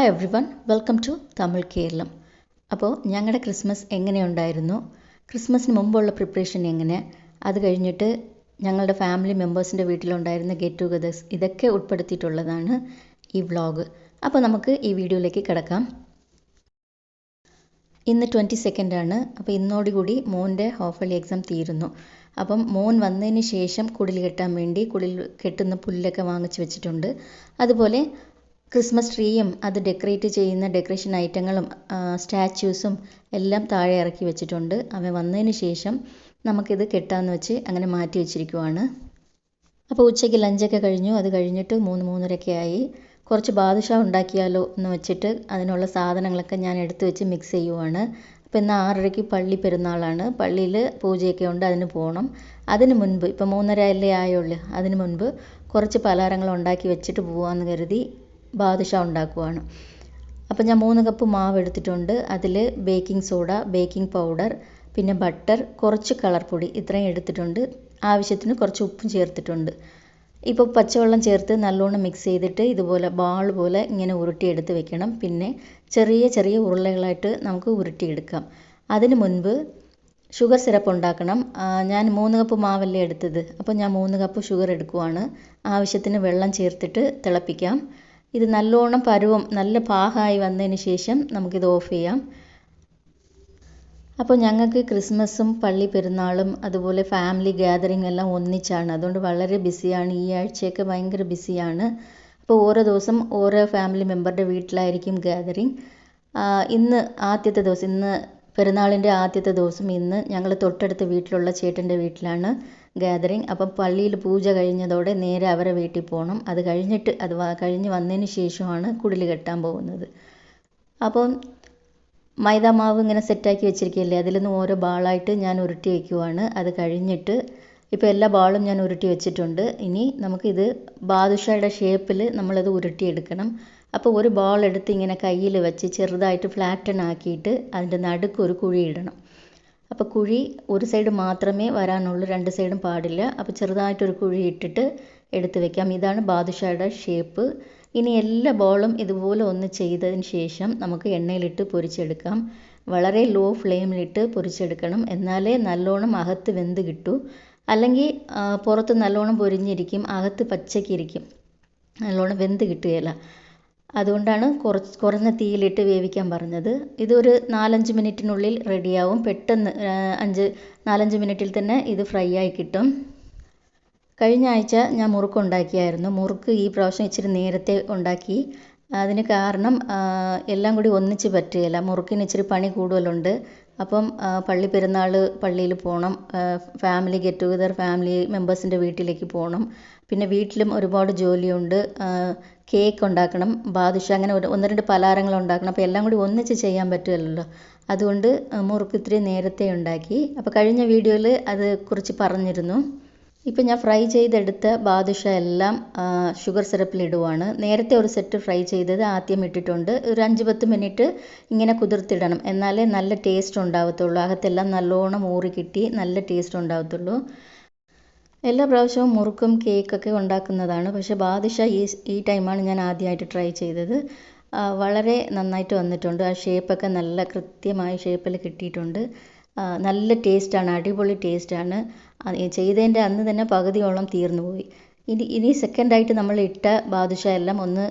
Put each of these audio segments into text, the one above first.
Hi everyone, welcome to Tamil Keralam. അപ്പോൾ ഞങ്ങളുടെ Christmas എങ്ങനെയുണ്ടായിരുന്നു, ക്രിസ്മസിന് മുമ്പുള്ള പ്രിപ്പറേഷൻ എങ്ങനെ, അത് കഴിഞ്ഞിട്ട് ഞങ്ങളുടെ ഫാമിലി മെമ്പേഴ്സിൻ്റെ വീട്ടിലുണ്ടായിരുന്ന ഗെറ്റ് ടുഗദേഴ്സ്, ഇതൊക്കെ ഉൾപ്പെടുത്തിയിട്ടുള്ളതാണ് ഈ വ്ളോഗ്. അപ്പോൾ നമുക്ക് ഈ വീഡിയോയിലേക്ക് കിടക്കാം. ഇന്ന് 22 ആണ്. അപ്പോൾ ഇന്നോടുകൂടി മോൻ്റെ ഹാഫ് ഇയർലി എക്സാം തീരുന്നു. അപ്പം മോൻ വന്നതിന് ശേഷം കുടിൽ കെട്ടാൻ വേണ്ടി കുടിൽ കെട്ടുന്ന പുല്ലൊക്കെ വാങ്ങിച്ച് വെച്ചിട്ടുണ്ട്. അതുപോലെ ക്രിസ്മസ് ട്രീയും അത് ഡെക്കറേറ്റ് ചെയ്യുന്ന ഡെക്കറേഷൻ ഐറ്റങ്ങളും സ്റ്റാച്യൂസും എല്ലാം താഴെ ഇറക്കി വെച്ചിട്ടുണ്ട്. അവൻ വന്നതിന് ശേഷം നമുക്കിത് കെട്ടാമെന്ന് വെച്ച് അങ്ങനെ മാറ്റി വെച്ചിരിക്കുവാണ്. അപ്പോൾ ഉച്ചയ്ക്ക് ലഞ്ചൊക്കെ കഴിഞ്ഞു. അത് കഴിഞ്ഞിട്ട് 3-3:30 ആയി. കുറച്ച് ബാദുഷ ഉണ്ടാക്കിയാലോ എന്ന് വെച്ചിട്ട് അതിനുള്ള സാധനങ്ങളൊക്കെ ഞാൻ എടുത്തു വെച്ച് മിക്സ് ചെയ്യുവാണ്. അപ്പോൾ ഇന്ന് 6:30 പള്ളി പെരുന്നാളാണ്. പള്ളിയിൽ പൂജയൊക്കെ ഉണ്ട്, അതിന് പോകണം. അതിന് മുൻപ് ഇപ്പോൾ 3:30 അല്ലേ ആയുള്ളൂ, അതിന് മുൻപ് കുറച്ച് പലഹാരങ്ങൾ ഉണ്ടാക്കി വെച്ചിട്ട് പോകാമെന്ന് കരുതി ബാദുഷ ഉണ്ടാക്കുവാണ്. അപ്പോൾ ഞാൻ 3 കപ്പ് മാവ് എടുത്തിട്ടുണ്ട്. അതിൽ ബേക്കിംഗ് സോഡ, ബേക്കിംഗ് പൗഡർ, പിന്നെ ബട്ടർ, കുറച്ച് കളർ പൊടി, ഇത്രയും എടുത്തിട്ടുണ്ട്. ആവശ്യത്തിന് കുറച്ച് ഉപ്പും ചേർത്തിട്ടുണ്ട്. ഇപ്പോൾ പച്ചവെള്ളം ചേർത്ത് നല്ലോണം മിക്സ് ചെയ്തിട്ട് ഇതുപോലെ ബാൾ പോലെ ഇങ്ങനെ ഉരുട്ടിയെടുത്ത് വെക്കണം. പിന്നെ ചെറിയ ചെറിയ ഉരുളകളായിട്ട് നമുക്ക് ഉരുട്ടിയെടുക്കാം. അതിന് മുൻപ് ഷുഗർ സിറപ്പ് ഉണ്ടാക്കണം. ഞാൻ 3 കപ്പ് മാവല്ലേ എടുത്തത്, അപ്പോൾ ഞാൻ 3 കപ്പ് ഷുഗർ എടുക്കുവാണ്. ആവശ്യത്തിന് വെള്ളം ചേർത്തിട്ട് തിളപ്പിക്കാം. ഇത് നല്ലോണം പരുവം നല്ല പാകമായി വന്നതിന് ശേഷം നമുക്കിത് ഓഫ് ചെയ്യാം. അപ്പോൾ ഞങ്ങൾക്ക് ക്രിസ്മസും പള്ളി പെരുന്നാളും അതുപോലെ ഫാമിലി ഗ്യാതറിംഗ് എല്ലാം ഒന്നിച്ചാണ്. അതുകൊണ്ട് വളരെ ബിസിയാണ്. ഈ ആഴ്ചയൊക്കെ ഭയങ്കര ബിസിയാണ്. അപ്പോൾ ഓരോ ദിവസം ഓരോ ഫാമിലി മെമ്പറുടെ വീട്ടിലായിരിക്കും ഗ്യാതറിംഗ്. ഇന്ന് ആദ്യത്തെ ദിവസം, ഇന്ന് പെരുന്നാളിൻ്റെ ആദ്യത്തെ ദിവസം ഇന്ന് ഞങ്ങൾ തൊട്ടടുത്ത വീട്ടിലുള്ള ചേട്ടൻ്റെ വീട്ടിലാണ് ഗ്യാതറിംഗ്. അപ്പം പള്ളിയിൽ പൂജ കഴിഞ്ഞതോടെ നേരെ അവരെ വീട്ടിൽ പോകണം. അത് കഴിഞ്ഞിട്ട് കഴിഞ്ഞ് വന്നതിന് ശേഷമാണ് കുടിൽ കെട്ടാൻ പോകുന്നത്. അപ്പം മൈദാമാവ് ഇങ്ങനെ സെറ്റാക്കി വെച്ചിരിക്കുകയല്ലേ, അതിൽ നിന്ന് ഓരോ ബാളായിട്ട് ഞാൻ ഉരുട്ടി വയ്ക്കുവാണ്. അത് കഴിഞ്ഞിട്ട് ഇപ്പോൾ എല്ലാ ബാളും ഞാൻ ഉരുട്ടി വെച്ചിട്ടുണ്ട്. ഇനി നമുക്കിത് ബാദുഷയുടെ ഷേപ്പിൽ നമ്മളത് ഉരുട്ടിയെടുക്കണം. അപ്പോൾ ഒരു ബാൾ എടുത്ത് ഇങ്ങനെ കയ്യിൽ വെച്ച് ചെറുതായിട്ട് ഫ്ലാറ്റൺ ആക്കിയിട്ട് അതിൻ്റെ നടുക്ക് ഒരു കുഴി ഇടണം. അപ്പോൾ കുഴി ഒരു സൈഡ് മാത്രമേ വരാനുള്ളൂ, 2 സൈഡും പാടില്ല. അപ്പോൾ ചെറുതായിട്ടൊരു കുഴി ഇട്ടിട്ട് എടുത്ത് വെക്കാം. ഇതാണ് ബാദുഷയുടെ ഷേപ്പ്. ഇനി എല്ലാ ബോളും ഇതുപോലെ ഒന്ന് ചെയ്തതിന് ശേഷം നമുക്ക് എണ്ണയിലിട്ട് പൊരിച്ചെടുക്കാം. വളരെ ലോ ഫ്ലെയിമിലിട്ട് പൊരിച്ചെടുക്കണം, എന്നാലേ നല്ലോണം അകത്ത് വെന്ത് കിട്ടൂ. അല്ലെങ്കിൽ പുറത്ത് നല്ലോണം പൊരിഞ്ഞിരിക്കും, അകത്ത് പച്ചക്കിരിക്കും, നല്ലോണം വെന്ത് കിട്ടുകയില്ല. അതുകൊണ്ടാണ് കുറഞ്ഞ തീയിലിട്ട് വേവിക്കാൻ പറഞ്ഞത്. ഇതൊരു 4-5 മിനിറ്റിനുള്ളിൽ റെഡിയാവും. പെട്ടെന്ന് 4-5 മിനിറ്റിൽ തന്നെ ഇത് ഫ്രൈ ആയി കിട്ടും. കഴിഞ്ഞ ആഴ്ച ഞാൻ മുറുക്ക് ഉണ്ടാക്കിയായിരുന്നു. മുറുക്ക് ഈ പ്രാവശ്യം ഇച്ചിരി നേരത്തെ ഉണ്ടാക്കി. അതിന് കാരണം എല്ലാം കൂടി ഒന്നിച്ച് പറ്റുകയില്ല. മുറുക്കിന് ഇച്ചിരി പണി കൂടുതലുണ്ട്. അപ്പം പള്ളി പെരുന്നാൾ പള്ളിയിൽ പോകണം, ഫാമിലി ഗെറ്റ് ടുഗദർ ഫാമിലി മെമ്പേഴ്സിൻ്റെ വീട്ടിലേക്ക് പോകണം. പിന്നെ വീട്ടിലും ഒരുപാട് ജോലിയുണ്ട്. കേക്ക് ഉണ്ടാക്കണം, ബാദുഷ, അങ്ങനെ 1-2 പലഹാരങ്ങൾ ഉണ്ടാക്കണം. അപ്പോൾ എല്ലാം കൂടി ഒന്നിച്ച് ചെയ്യാൻ പറ്റുമല്ലോ. അതുകൊണ്ട് മുറുക്ക് ഇത്തിരി നേരത്തെ ഉണ്ടാക്കി. അപ്പോൾ കഴിഞ്ഞ വീഡിയോയിൽ അത് കുറിച്ച് പറഞ്ഞിരുന്നു. ഇപ്പം ഞാൻ ഫ്രൈ ചെയ്തെടുത്ത ബാദുഷ എല്ലാം ഷുഗർ സിറപ്പിൽ ഇടുവാണ്. നേരത്തെ ഒരു സെറ്റ് ഫ്രൈ ചെയ്തത് ആദ്യം ഇട്ടിട്ടുണ്ട്. ഒരു 5-10 മിനിറ്റ് ഇങ്ങനെ കുതിർത്തിടണം, എന്നാലേ നല്ല ടേസ്റ്റ് ഉണ്ടാകത്തുള്ളൂ. അകത്തെല്ലാം നല്ലോണം ഊറി കിട്ടി നല്ല ടേസ്റ്റ് ഉണ്ടാകത്തുള്ളൂ. എല്ലാ പ്രാവശ്യവും മുറുക്കും കേക്കൊക്കെ ഉണ്ടാക്കുന്നതാണ്, പക്ഷേ ബാദുഷ ഈ ടൈമാണ് ഞാൻ ആദ്യമായിട്ട് ട്രൈ ചെയ്തത്. വളരെ നന്നായിട്ട് വന്നിട്ടുണ്ട്. ആ ഷേപ്പൊക്കെ നല്ല കൃത്യമായ ഷേപ്പിൽ കിട്ടിയിട്ടുണ്ട്. നല്ല ടേസ്റ്റാണ്, അടിപൊളി ടേസ്റ്റാണ്. ചെയ്തതിൻ്റെ അന്ന് തന്നെ പകുതിയോളം തീർന്നു പോയി. ഇനി സെക്കൻഡായിട്ട് നമ്മൾ ഇട്ട ബാദുഷ എല്ലാം ഒന്ന്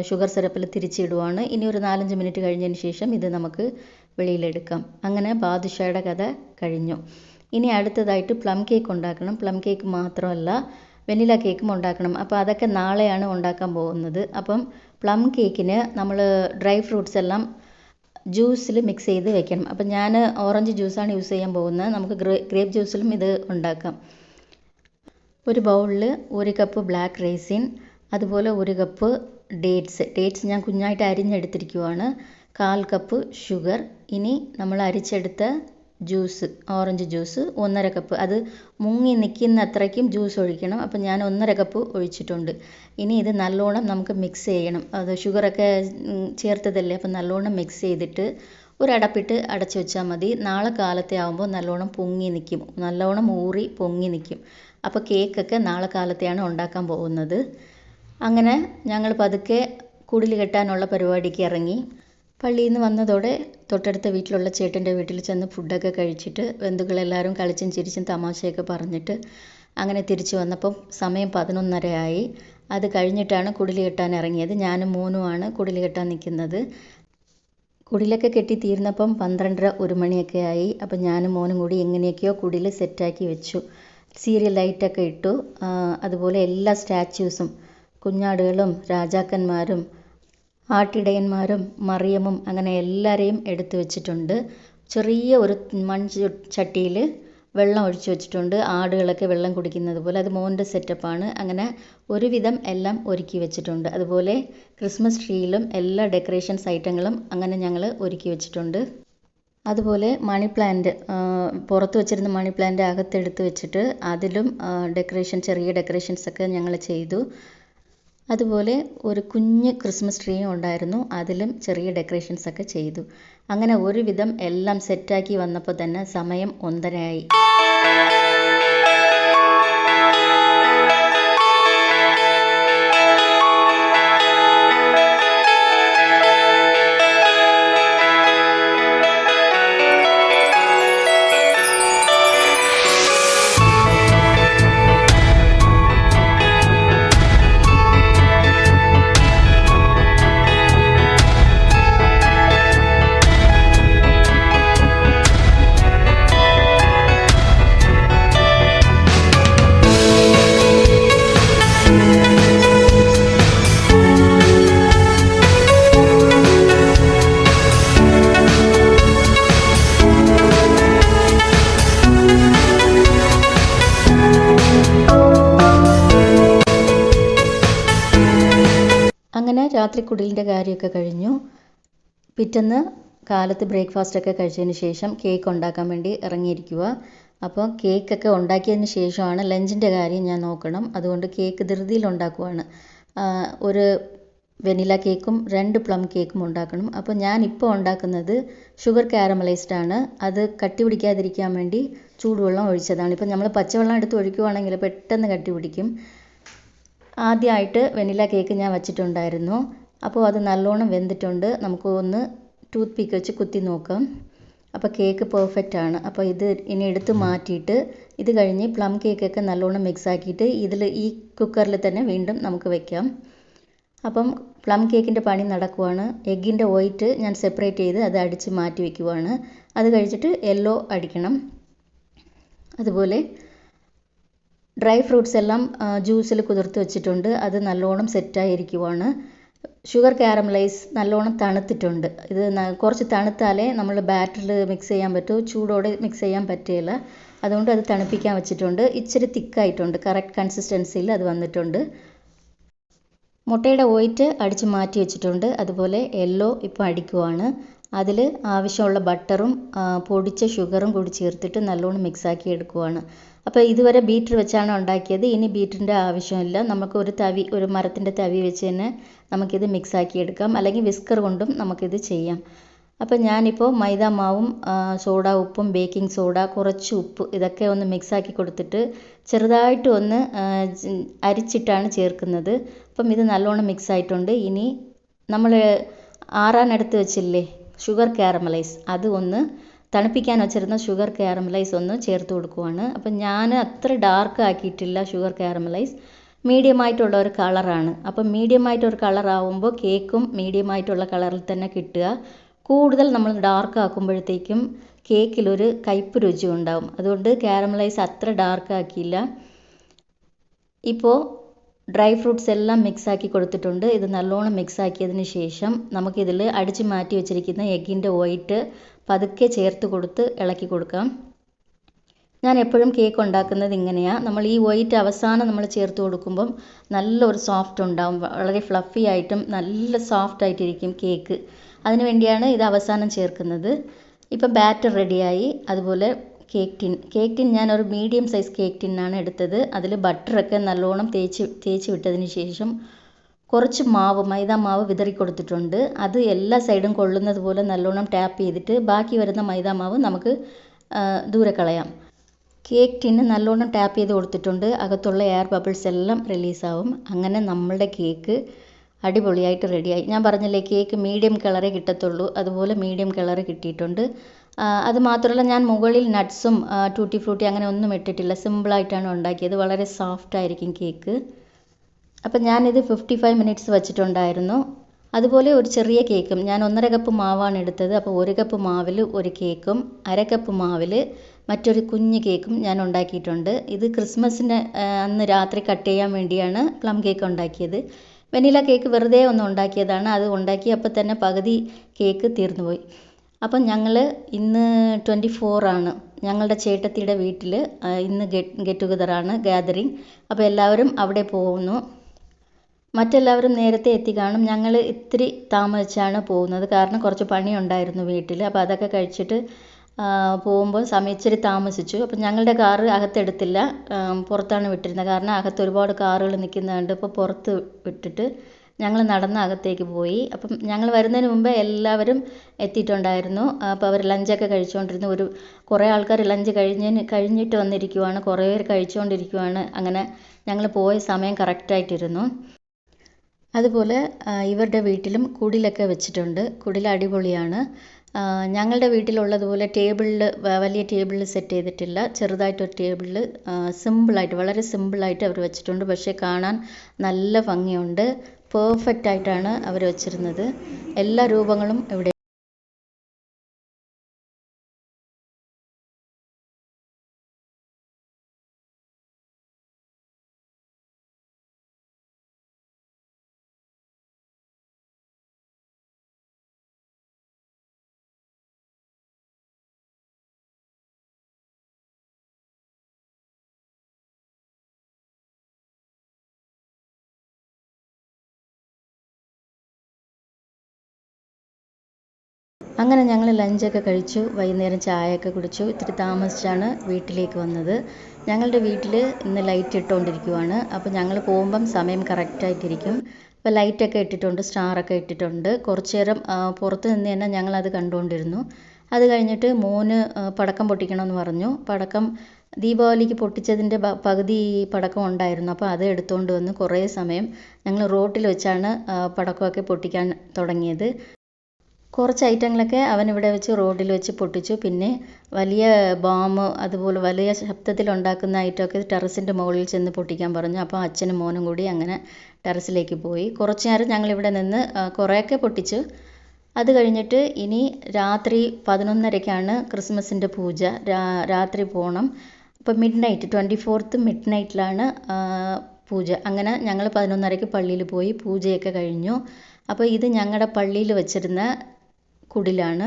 ഷുഗർ സിറപ്പിൽ തിരിച്ചിടുവാണ്. ഇനി ഒരു 4-5 മിനിറ്റ് കഴിഞ്ഞതിന് ശേഷം ഇത് നമുക്ക് വെളിയിലെടുക്കാം. അങ്ങനെ ബാദുഷയുടെ കഥ കഴിഞ്ഞു. ഇനി അടുത്തതായിട്ട് പ്ലം കേക്ക് ഉണ്ടാക്കണം. പ്ലം കേക്ക് മാത്രമല്ല, വെനില കേക്കും ഉണ്ടാക്കണം. അപ്പോൾ അതൊക്കെ നാളെയാണ് ഉണ്ടാക്കാൻ പോകുന്നത്. അപ്പം പ്ലം കേക്കിന് നമ്മൾ ഡ്രൈ ഫ്രൂട്ട്സ് എല്ലാം ജ്യൂസിൽ മിക്സ് ചെയ്ത് വെക്കണം. അപ്പം ഞാൻ ഓറഞ്ച് ജ്യൂസാണ് യൂസ് ചെയ്യാൻ പോകുന്നത്. നമുക്ക് ഗ്രേപ്പ് ജ്യൂസിലും ഇത് ഉണ്ടാക്കാം. ഒരു ബൗളിൽ 1 കപ്പ് ബ്ലാക്ക് റൈസിൻ, അതുപോലെ 1 കപ്പ് ഡേറ്റ്സ് ഞാൻ കുഞ്ഞായിട്ട് അരിഞ്ഞെടുത്തിരിക്കുവാണ്, 1/4 കപ്പ് ഷുഗർ. ഇനി നമ്മൾ അരിച്ചെടുത്ത ജ്യൂസ്, ഓറഞ്ച് ജ്യൂസ് 1.5 കപ്പ്. അത് മുങ്ങി നിൽക്കുന്ന അത്രയ്ക്കും ജ്യൂസ് ഒഴിക്കണം. അപ്പം ഞാൻ 1.5 കപ്പ് ഒഴിച്ചിട്ടുണ്ട്. ഇനി ഇത് നല്ലോണം നമുക്ക് മിക്സ് ചെയ്യണം. അത് ഷുഗറൊക്കെ ചേർത്തതല്ലേ, അപ്പം നല്ലോണം മിക്സ് ചെയ്തിട്ട് ഒരടപ്പിട്ട് അടച്ചു വെച്ചാൽ മതി. നാളെ കാലത്തെ ആകുമ്പോൾ നല്ലോണം പൊങ്ങി നിൽക്കും, നല്ലോണം ഊറി പൊങ്ങി നിൽക്കും. അപ്പോൾ കേക്കൊക്കെ നാളെ കാലത്തെയാണ് ഉണ്ടാക്കാൻ പോകുന്നത്. അങ്ങനെ ഞങ്ങൾ പതുക്കെ കുടിൽ കെട്ടാനുള്ള പരിപാടിക്ക് ഇറങ്ങി. പള്ളിയിൽ നിന്ന് വന്നതോടെ തൊട്ടടുത്ത വീട്ടിലുള്ള ചേട്ടൻ്റെ വീട്ടിൽ ചെന്ന് ഫുഡൊക്കെ കഴിച്ചിട്ട് ബന്ധുക്കളെല്ലാവരും കളിച്ചും ചിരിച്ചും തമാശയൊക്കെ പറഞ്ഞിട്ട് അങ്ങനെ തിരിച്ചു വന്നപ്പം സമയം 11:30 ആയി. അത് കഴിഞ്ഞിട്ടാണ് കുടിൽ കെട്ടാൻ ഇറങ്ങിയത്. ഞാനും മോനുമാണ് കുടിൽ കെട്ടാൻ നിൽക്കുന്നത്. കുടിലൊക്കെ കെട്ടി തീർന്നപ്പം 12:30 1 മണിയൊക്കെ ആയി. അപ്പം ഞാനും മോനും കൂടി എങ്ങനെയൊക്കെയോ കുടിൽ സെറ്റാക്കി വെച്ചു. സീരിയൽ ലൈറ്റൊക്കെ ഇട്ടു. അതുപോലെ എല്ലാ സ്റ്റാച്യൂസും കുഞ്ഞാടുകളും രാജാക്കന്മാരും ആട്ടിടയന്മാരും മറിയമും അങ്ങനെ എല്ലാവരെയും എടുത്തു വെച്ചിട്ടുണ്ട്. ചെറിയ ഒരു ചട്ടിയിൽ വെള്ളം ഒഴിച്ചു വെച്ചിട്ടുണ്ട്. ആടുകളൊക്കെ വെള്ളം കുടിക്കുന്നത് പോലെ. അത് മോൻ്റെ സെറ്റപ്പാണ്. അങ്ങനെ ഒരുവിധം എല്ലാം ഒരുക്കി വെച്ചിട്ടുണ്ട്. അതുപോലെ ക്രിസ്മസ് ട്രീയിലും എല്ലാ ഡെക്കറേഷൻസ് ഐറ്റങ്ങളും അങ്ങനെ ഞങ്ങൾ ഒരുക്കി വെച്ചിട്ടുണ്ട്. അതുപോലെ മണി പ്ലാന്റ്, പുറത്ത് വെച്ചിരുന്ന മണി പ്ലാന്റ് അകത്തെടുത്ത് വെച്ചിട്ട് അതിലും ചെറിയ ഡെക്കറേഷൻസൊക്കെ ഞങ്ങൾ ചെയ്തു. അതുപോലെ ഒരു കുഞ്ഞ് ക്രിസ്മസ് ട്രീയും ഉണ്ടായിരുന്നു. അതിലും ചെറിയ ഡെക്കറേഷൻസൊക്കെ ചെയ്തു. അങ്ങനെ ഒരുവിധം എല്ലാം സെറ്റാക്കി വന്നപ്പോൾ തന്നെ സമയം 1:30 ആയി. അങ്ങനെ രാത്രി കുടിലിൻ്റെ കാര്യമൊക്കെ കഴിഞ്ഞു. പിറ്റേന്ന് കാലത്ത് ബ്രേക്ക്ഫാസ്റ്റൊക്കെ കഴിച്ചതിന് ശേഷം കേക്ക് ഉണ്ടാക്കാൻ വേണ്ടി ഇറങ്ങിയിരിക്കുക. അപ്പോൾ കേക്കൊക്കെ ഉണ്ടാക്കിയതിന് ശേഷമാണ് ലഞ്ചിൻ്റെ കാര്യം ഞാൻ നോക്കണം. അതുകൊണ്ട് കേക്ക് ധൃതിയിൽ ഉണ്ടാക്കുവാണ്. ഒരു വെനില കേക്കും 2 പ്ലം കേക്കും ഉണ്ടാക്കണം. അപ്പോൾ ഞാനിപ്പോൾ ഉണ്ടാക്കുന്നത് ഷുഗർ കാരമലൈസ്ഡ് ആണ്. അത് കട്ടി പിടിക്കാതിരിക്കാൻ വേണ്ടി ചൂടുവെള്ളം ഒഴിച്ചതാണ്. ഇപ്പം നമ്മൾ പച്ചവെള്ളം എടുത്ത് ഒഴിക്കുവാണെങ്കിൽ പെട്ടെന്ന് കട്ടി പിടിക്കും. ആദ്യമായിട്ട് വെനില കേക്ക് ഞാൻ വച്ചിട്ടുണ്ടായിരുന്നു. അപ്പോൾ അത് നല്ലോണം വെന്തിട്ടുണ്ട്. നമുക്ക് ഒന്ന് ടൂത്ത് പിക്ക് വെച്ച് കുത്തി നോക്കാം. അപ്പോൾ കേക്ക് പെർഫെക്റ്റ് ആണ്. അപ്പോൾ ഇത് ഇനി എടുത്ത് മാറ്റിയിട്ട് ഇത് കഴിഞ്ഞ് പ്ലം കേക്കൊക്കെ നല്ലോണം മിക്സ് ആക്കിയിട്ട് ഈ കുക്കറിൽ തന്നെ വീണ്ടും നമുക്ക് വെക്കാം. അപ്പം പ്ലം കേക്കിൻ്റെ പണി നടക്കുവാണ്. എഗ്ഗിൻ്റെ വൈറ്റ് ഞാൻ സെപ്പറേറ്റ് ചെയ്ത് അത് അടിച്ച് മാറ്റി വയ്ക്കുവാണ്. അത് കഴിച്ചിട്ട് യെല്ലോ അടിക്കണം. അതുപോലെ ഡ്രൈ ഫ്രൂട്ട്സ് എല്ലാം ജ്യൂസിൽ കുതിർത്ത് വെച്ചിട്ടുണ്ട്. അത് നല്ലോണം സെറ്റായിരിക്കുവാണ്. ഷുഗർ കാരമലൈസ് നല്ലോണം തണുത്തിട്ടുണ്ട്. ഇത് കുറച്ച് തണുത്താലേ നമ്മൾ ബാറ്ററിൽ മിക്സ് ചെയ്യാൻ പറ്റൂ. ചൂടോടെ മിക്സ് ചെയ്യാൻ പറ്റില്ല. അതുകൊണ്ട് അത് തണുപ്പിക്കാൻ വെച്ചിട്ടുണ്ട്. ഇച്ചിരി തിക്കായിട്ടുണ്ട്. കറക്റ്റ് കൺസിസ്റ്റൻസിയിൽ അത് വന്നിട്ടുണ്ട്. മുട്ടയുടെ വൈറ്റ് അടിച്ച് മാറ്റി വെച്ചിട്ടുണ്ട്. അതുപോലെ യെല്ലോ ഇപ്പോൾ അടിക്കുവാണ്. അതിൽ ആവശ്യമുള്ള ബട്ടറും പൊടിച്ച ഷുഗറും കൂടി ചേർത്തിട്ട് നല്ലോണം മിക്സാക്കി എടുക്കുവാണ്. അപ്പോൾ ഇതുവരെ ബീറ്റർ വെച്ചാണ് ഉണ്ടാക്കിയത്. ഇനി ബീറ്ററിൻ്റെ ആവശ്യമില്ല. നമുക്ക് ഒരു മരത്തിൻ്റെ തവി വെച്ച് തന്നെ നമുക്കിത് മിക്സാക്കി എടുക്കാം. അല്ലെങ്കിൽ വിസ്കർ കൊണ്ടും നമുക്കിത് ചെയ്യാം. അപ്പോൾ ഞാനിപ്പോൾ മൈദ മാവും സോഡ ഉപ്പും ബേക്കിംഗ് സോഡ കുറച്ച് ഉപ്പ് ഇതൊക്കെ ഒന്ന് മിക്സാക്കി കൊടുത്തിട്ട് ചെറുതായിട്ട് ഒന്ന് അരിച്ചിട്ടാണ് ചേർക്കുന്നത്. അപ്പം ഇത് നല്ലോണം മിക്സ് ആയിട്ടുണ്ട്. ഇനി നമ്മൾ ആറാനെടുത്ത് വെച്ചില്ലേ ഷുഗർ കാരമലൈസ്, അത് ഒന്ന് തണുപ്പിക്കാൻ വെച്ചിരുന്ന ഷുഗർ കാരമലൈസ് ഒന്ന് ചേർത്ത് കൊടുക്കുവാണ്. അപ്പം ഞാൻ അത്ര ഡാർക്ക് ആക്കിയിട്ടില്ല ഷുഗർ കാരമലൈസ്. മീഡിയമായിട്ടുള്ള ഒരു കളറാണ്. അപ്പം മീഡിയമായിട്ടൊരു കളറാവുമ്പോൾ കേക്കും മീഡിയമായിട്ടുള്ള കളറിൽ തന്നെ കിട്ടുക. കൂടുതൽ നമ്മൾ ഡാർക്ക് ആക്കുമ്പോഴത്തേക്കും കേക്കിലൊരു കയ്പ്പ് രുചി ഉണ്ടാവും. അതുകൊണ്ട് കാരമലൈസ് അത്ര ഡാർക്ക് ആക്കിയില്ല. ഇപ്പോൾ ഡ്രൈ ഫ്രൂട്ട്സ് എല്ലാം മിക്സാക്കി കൊടുത്തിട്ടുണ്ട്. ഇത് നല്ലോണം മിക്സാക്കിയതിന് ശേഷം നമുക്കിതിൽ അടിച്ച് മാറ്റി വെച്ചിരിക്കുന്ന എഗ്ഗിൻ്റെ വൈറ്റ് പതുക്കെ ചേർത്ത് കൊടുത്ത് ഇളക്കി കൊടുക്കാം. ഞാൻ എപ്പോഴും കേക്ക് ഉണ്ടാക്കുന്നത് ഇങ്ങനെയാണ്. നമ്മൾ ഈ വൈറ്റ് അവസാനം നമ്മൾ ചേർത്ത് കൊടുക്കുമ്പം നല്ലൊരു സോഫ്റ്റ് ഉണ്ടാവും. വളരെ ഫ്ലഫി ആയിട്ടും നല്ല സോഫ്റ്റ് ആയിട്ടിരിക്കും കേക്ക്. അതിന് വേണ്ടിയാണ് ഇത് അവസാനം ചേർക്കുന്നത്. ഇപ്പം ബാറ്റർ റെഡിയായി. അതുപോലെ കേക്ക് ടിൻ ഞാൻ ഒരു മീഡിയം സൈസ് കേക്ക് ടിന്നാണ് എടുത്തത്. അതിൽ ബട്ടറൊക്കെ നല്ലോണം തേച്ച് വിട്ടതിന് ശേഷം കുറച്ച് മൈദ മാവ് വിതറി കൊടുത്തിട്ടുണ്ട്. അത് എല്ലാ സൈഡും കൊള്ളുന്നത് പോലെ നല്ലോണം ടാപ്പ് ചെയ്തിട്ട് ബാക്കി വരുന്ന മൈദ മാവ് നമുക്ക് ദൂരെ കളയാം. കേക്ക് ടിന്ന് നല്ലോണം ടാപ്പ് ചെയ്ത് കൊടുത്തിട്ടുണ്ട്. അകത്തുള്ള എയർ ബബിൾസ് എല്ലാം റിലീസാവും. അങ്ങനെ നമ്മളുടെ കേക്ക് അടിപൊളിയായിട്ട് റെഡിയായി. ഞാൻ പറഞ്ഞില്ലേ കേക്ക് മീഡിയം കളറേ കിട്ടത്തുള്ളൂ, അതുപോലെ മീഡിയം കളർ കിട്ടിയിട്ടുണ്ട്. അത് മാത്രമല്ല ഞാൻ മുകളിൽ നട്ട്സും ടൂട്ടി ഫ്രൂട്ടി അങ്ങനെ ഒന്നും ഇട്ടിട്ടില്ല, സിമ്പിളായിട്ടാണ് ഉണ്ടാക്കിയത്. വളരെ സോഫ്റ്റ് ആയിരിക്കും കേക്ക്. അപ്പം ഞാനിത് 55 മിനിറ്റ്സ് വെച്ചിട്ടുണ്ടായിരുന്നു. അതുപോലെ ഒരു ചെറിയ കേക്കും ഞാൻ 1.5 കപ്പ് മാവാണ് എടുത്തത്. അപ്പോൾ 1 കപ്പ് മാവിൽ ഒരു കേക്കും 1/2 കപ്പ് മാവിൽ മറ്റൊരു കുഞ്ഞ് കേക്കും ഞാൻ ഉണ്ടാക്കിയിട്ടുണ്ട്. ഇത് ക്രിസ്മസിന് അന്ന് രാത്രി കട്ട് ചെയ്യാൻ വേണ്ടിയാണ് പ്ലം കേക്ക് ഉണ്ടാക്കിയത്. വെനില കേക്ക് വെറുതെ ഒന്ന് ഉണ്ടാക്കിയതാണ്. അത് ഉണ്ടാക്കിയപ്പോൾ തന്നെ പകുതി കേക്ക് തീർന്നുപോയി. അപ്പം ഞങ്ങൾ ഇന്ന് 24 ആണ്, ഞങ്ങളുടെ ചേട്ടത്തിയുടെ വീട്ടിൽ ഇന്ന് ഗെറ്റ് ടുഗദറാണ്, ഗാദറിങ്. അപ്പോൾ എല്ലാവരും അവിടെ പോകുന്നു. മറ്റെല്ലാവരും നേരത്തെ എത്തി കാണും. ഞങ്ങൾ ഇത്തിരി താമസിച്ചാണ് പോകുന്നത്, കാരണം കുറച്ച് പണിയുണ്ടായിരുന്നു വീട്ടിൽ. അപ്പോൾ അതൊക്കെ കഴിച്ചിട്ട് പോകുമ്പോൾ സമയം ഇച്ചിരി താമസിച്ചു. അപ്പം ഞങ്ങളുടെ കാറ് അകത്തെടുത്തില്ല, പുറത്താണ് വിട്ടിരുന്നത്. കാരണം അകത്ത് ഒരുപാട് കാറുകൾ നിൽക്കുന്നത് കണ്ട് ഇപ്പോൾ പുറത്ത് വിട്ടിട്ട് ഞങ്ങൾ നടന്ന് അകത്തേക്ക് പോയി. അപ്പം ഞങ്ങൾ വരുന്നതിന് മുമ്പേ എല്ലാവരും എത്തിയിട്ടുണ്ടായിരുന്നു. അപ്പോൾ അവർ ലഞ്ചൊക്കെ കഴിച്ചുകൊണ്ടിരുന്നു. കുറേ ആൾക്കാർ ലഞ്ച് കഴിഞ്ഞിട്ട് വന്നിരിക്കുവാണ്, കുറേ പേർ കഴിച്ചുകൊണ്ടിരിക്കുവാണ്. അങ്ങനെ ഞങ്ങൾ പോയ സമയം കറക്റ്റായിട്ടിരുന്നു. അതുപോലെ ഇവരുടെ വീട്ടിലും കുടിലൊക്കെ വെച്ചിട്ടുണ്ട്. കുടിൽ അടിപൊളിയാണ്. ഞങ്ങളുടെ വീട്ടിലുള്ളതുപോലെ ടേബിളിൽ വലിയ ടേബിളിൽ സെറ്റ് ചെയ്തിട്ടില്ല, ചെറുതായിട്ടൊരു ടേബിളിൽ സിമ്പിളായിട്ട് വളരെ സിമ്പിളായിട്ട് അവർ വെച്ചിട്ടുണ്ട്. പക്ഷേ കാണാൻ നല്ല ഭംഗിയുണ്ട്. പെർഫെക്റ്റ് ആയിട്ടാണ് അവർ വെച്ചിരുന്നത്. എല്ലാ രൂപങ്ങളും ഇവിടെ. അങ്ങനെ ഞങ്ങൾ ലഞ്ചൊക്കെ കഴിച്ചു, വൈകുന്നേരം ചായയൊക്കെ കുടിച്ചു. ഇത്തിരി താമസിച്ചാണ് വീട്ടിലേക്ക് വന്നത്. ഞങ്ങളുടെ വീട്ടിൽ ഇന്ന് ലൈറ്റ് ഇട്ടുകൊണ്ടിരിക്കുവാണ്. അപ്പോൾ ഞങ്ങൾ പോകുമ്പം സമയം കറക്റ്റായിട്ടിരിക്കും. അപ്പോൾ ലൈറ്റൊക്കെ ഇട്ടിട്ടുണ്ട്, സ്റ്റാറൊക്കെ ഇട്ടിട്ടുണ്ട്. കുറച്ച് നേരം പുറത്ത് നിന്ന് തന്നെ ഞങ്ങളത് കണ്ടുകൊണ്ടിരുന്നു. അത് കഴിഞ്ഞിട്ട് മോന് പടക്കം പൊട്ടിക്കണമെന്ന് പറഞ്ഞു. പടക്കം ദീപാവലിക്ക് പൊട്ടിച്ചതിൻ്റെ പകുതി പടക്കം ഉണ്ടായിരുന്നു. അപ്പോൾ അത് എടുത്തുകൊണ്ട് വന്ന് കുറേ സമയം ഞങ്ങൾ റോട്ടിൽ വെച്ചാണ് പടക്കമൊക്കെ പൊട്ടിക്കാൻ തുടങ്ങിയത്. കുറച്ച് ഐറ്റങ്ങളൊക്കെ അവനിവിടെ വെച്ച് റോഡിൽ വെച്ച് പൊട്ടിച്ചു. പിന്നെ വലിയ ബോംബ് അതുപോലെ വലിയ ശബ്ദത്തിലുണ്ടാക്കുന്ന ഐറ്റമൊക്കെ ടെറസിൻ്റെ മുകളിൽ ചെന്ന് പൊട്ടിക്കാൻ പറഞ്ഞു. അപ്പോൾ അച്ഛനും മോനും കൂടി അങ്ങനെ ടെറസിലേക്ക് പോയി. കുറച്ച് നേരം ഞങ്ങളിവിടെ നിന്ന് കുറേയൊക്കെ പൊട്ടിച്ചു. അത് കഴിഞ്ഞിട്ട് ഇനി രാത്രി 11:30-ക്കാണ് ക്രിസ്മസിൻ്റെ പൂജ. രാത്രി പോകണം. അപ്പോൾ മിഡ്നൈറ്റ് 24th മിഡ്നൈറ്റിലാണ് പൂജ. അങ്ങനെ ഞങ്ങൾ 11:30-ക്ക് പള്ളിയിൽ പോയി പൂജയൊക്കെ കഴിഞ്ഞു. അപ്പോൾ ഇത് ഞങ്ങളുടെ പള്ളിയിൽ വെച്ചിരുന്ന കുടിലാണ്.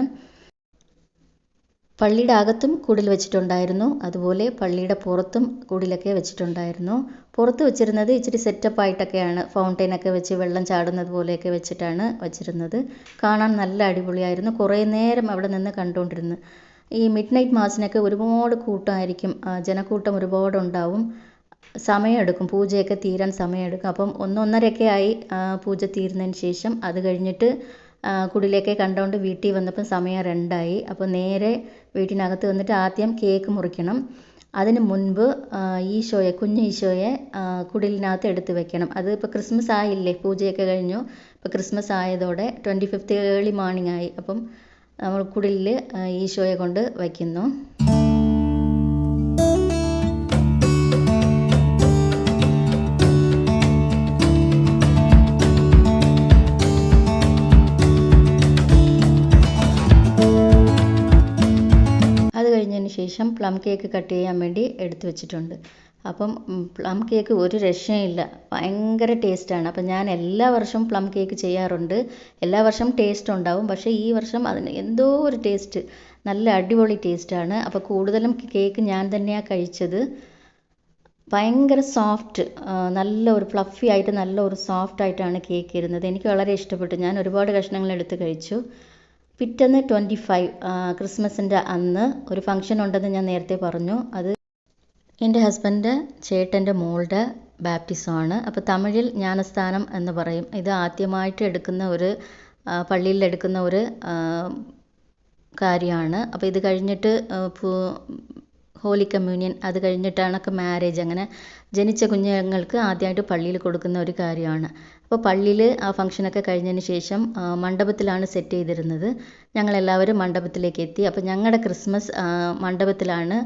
പള്ളിയുടെ അകത്തും കുടിൽ വെച്ചിട്ടുണ്ടായിരുന്നു, അതുപോലെ പള്ളിയുടെ പുറത്തും കുടിലൊക്കെ വെച്ചിട്ടുണ്ടായിരുന്നു. പുറത്ത് വെച്ചിരുന്നത് ഇച്ചിരി സെറ്റപ്പായിട്ടൊക്കെയാണ്, ഫൗണ്ടെയിനൊക്കെ വെച്ച് വെള്ളം ചാടുന്നത് പോലെയൊക്കെ വെച്ചിട്ടാണ് വെച്ചിരുന്നത്. കാണാൻ നല്ല അടിപൊളിയായിരുന്നു. കുറേ നേരം അവിടെ നിന്ന് കണ്ടുകൊണ്ടിരുന്നു. ഈ മിഡ് നൈറ്റ് മാസിനൊക്കെ ഒരുപാട് കൂട്ടമായിരിക്കും, ജനക്കൂട്ടം ഒരുപാടുണ്ടാവും. സമയമെടുക്കും, പൂജയൊക്കെ തീരാൻ സമയമെടുക്കും. അപ്പം 1-1:30 ആയി പൂജ തീരുന്നതിന് ശേഷം. അത് കഴിഞ്ഞിട്ട് കുടിലേക്ക് കണ്ടുകൊണ്ട് വീട്ടിൽ വന്നപ്പോൾ സമയം 2 ആയി. അപ്പോൾ നേരെ വീട്ടിനകത്ത് വന്നിട്ട് ആദ്യം കേക്ക് മുറിക്കണം. അതിന് മുൻപ് കുഞ്ഞു ഈശോയെ കുടിലിനകത്ത് എടുത്ത് വെക്കണം. അത് ഇപ്പോൾ ക്രിസ്മസ് ആയില്ലേ, പൂജയൊക്കെ കഴിഞ്ഞു. ഇപ്പോൾ ക്രിസ്മസ് ആയതോടെ 25th ഏർലി മോർണിംഗ് ആയി. അപ്പം നമ്മൾ കുടിലിൽ ഈശോയെ കൊണ്ട് വയ്ക്കുന്നു. ശേഷം പ്ലം കേക്ക് കട്ട് ചെയ്യാൻ വേണ്ടി എടുത്തു വെച്ചിട്ടുണ്ട്. അപ്പം പ്ലം കേക്ക് ഒരു രക്ഷയില്ല, ഭയങ്കര ടേസ്റ്റാണ്. അപ്പം ഞാൻ എല്ലാ വർഷവും പ്ലം കേക്ക് ചെയ്യാറുണ്ട്, എല്ലാ വർഷവും ടേസ്റ്റ് ഉണ്ടാവും. പക്ഷേ ഈ വർഷം അതിന് എന്തോ ഒരു ടേസ്റ്റ്, നല്ല അടിപൊളി ടേസ്റ്റാണ്. അപ്പോൾ കൂടുതലും കേക്ക് ഞാൻ തന്നെയാണ് കഴിച്ചത്. ഭയങ്കര സോഫ്റ്റ്, നല്ല ഒരു ഫ്ലഫി ആയിട്ട് നല്ല ഒരു സോഫ്റ്റ് ആയിട്ടാണ് കേക്ക് ഇരുന്നത്. എനിക്ക് വളരെ ഇഷ്ടപ്പെട്ടു. ഞാൻ ഒരുപാട് കഷ്ണങ്ങൾ എടുത്ത് കഴിച്ചു. പിറ്റേന്ന് 25 ക്രിസ്മസിൻ്റെ അന്ന് ഒരു ഫംഗ്ഷൻ ഉണ്ടെന്ന് ഞാൻ നേരത്തെ പറഞ്ഞു. അത് എൻ്റെ ഹസ്ബൻഡ് ചേട്ടൻ്റെ മോളുടെ ബാപ്റ്റിസമാണ്. അപ്പോൾ തമിഴിൽ ജ്ഞാനസ്ഥാനം എന്ന് പറയും. ഇത് ആദ്യമായിട്ട് എടുക്കുന്ന ഒരു പള്ളിയിൽ എടുക്കുന്ന ഒരു കാര്യമാണ്. അപ്പോൾ ഇത് കഴിഞ്ഞിട്ട് ഹോളി കമ്മ്യൂണിയൻ, അത് കഴിഞ്ഞിട്ടാണൊക്കെ മാരേജ്. അങ്ങനെ ജനിച്ച കുഞ്ഞുങ്ങൾക്ക് ആദ്യമായിട്ട് പള്ളിയിൽ കൊടുക്കുന്ന ഒരു കാര്യമാണ്. അപ്പോൾ പള്ളിയിൽ ആ ഫംഗ്ഷനൊക്കെ കഴിഞ്ഞതിന് ശേഷം മണ്ഡപത്തിലാണ് സെറ്റ് ചെയ്തിരുന്നത്. ഞങ്ങളെല്ലാവരും മണ്ഡപത്തിലേക്ക് എത്തി. അപ്പോൾ ഞങ്ങളുടെ ക്രിസ്മസ് മണ്ഡപത്തിലാണ്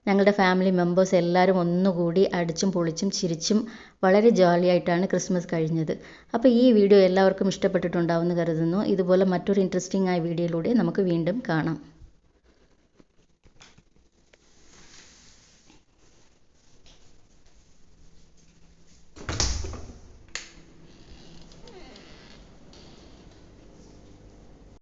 ഞങ്ങളുടെ ഫാമിലി മെമ്പേഴ്സ് എല്ലാവരും ഒന്നുകൂടി അടിച്ചും പൊളിച്ചും ചിരിച്ചും വളരെ ജോളിയായിട്ടാണ് ക്രിസ്മസ് കഴിഞ്ഞത്. അപ്പോൾ ഈ വീഡിയോ എല്ലാവർക്കും ഇഷ്ടപ്പെട്ടിട്ടുണ്ടാവുമെന്ന് കരുതുന്നു. ഇതുപോലെ മറ്റൊരു ഇൻട്രസ്റ്റിംഗ് ആയ വീഡിയോയിലൂടെ നമുക്ക് വീണ്ടും കാണാം.